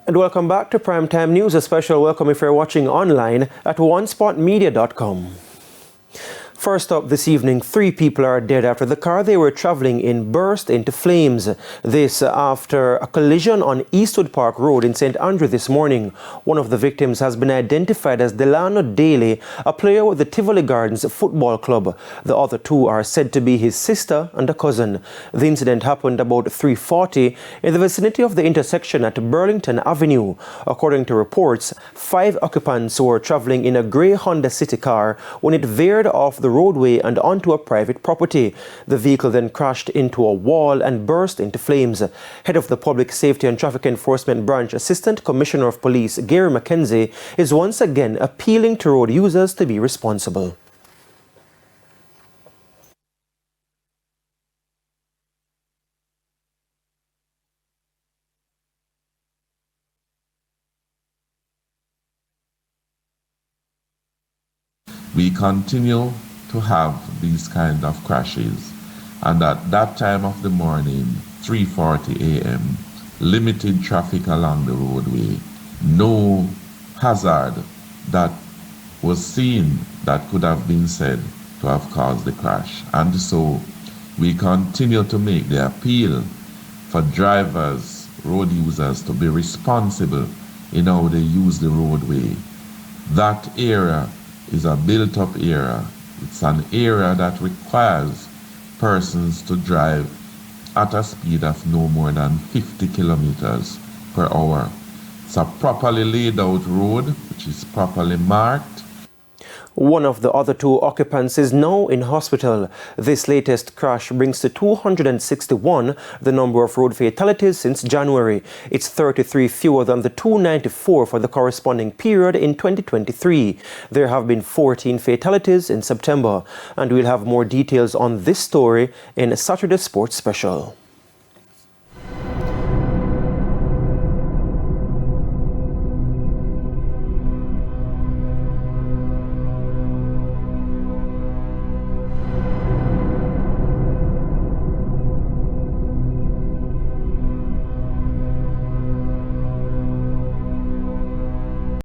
And welcome back to Primetime News. A special welcome if you're watching online at onespotmedia.com. First up this evening, 3 people are dead after the car they were traveling in burst into flames. This after a collision on Eastwood Park Road in St. Andrew this morning. One of the victims has been identified as Delano Daly, a player with the Tivoli Gardens Football Club. The other 2 are said to be his sister and a cousin. The incident happened about 3:40 in the vicinity of the intersection at Burlington Avenue. According to reports, 5 occupants were traveling in a grey Honda City car when it veered off the roadway and onto a private property. The vehicle then crashed into a wall and burst into flames. Head of the Public Safety and Traffic Enforcement Branch, Assistant Commissioner of Police Gary McKenzie, is once again appealing to road users to be responsible. We continue to have these kind of crashes, and at that time of the morning, 3:40 a.m., limited traffic along the roadway, no hazard that was seen that could have been said to have caused the crash. And so we continue to make the appeal for drivers, road users, to be responsible in how they use the roadway. That area is a built-up area. It's an area that requires persons to drive at a speed of no more than 50 kilometers per hour. It's a properly laid out road, which is properly marked. One of the other 2 occupants is now in hospital. This latest crash brings to 261 the number of road fatalities since January. It's 33 fewer than the 294 for the corresponding period in 2023. There have been 14 fatalities in September. And we'll have more details on this story in Saturday Sports Special.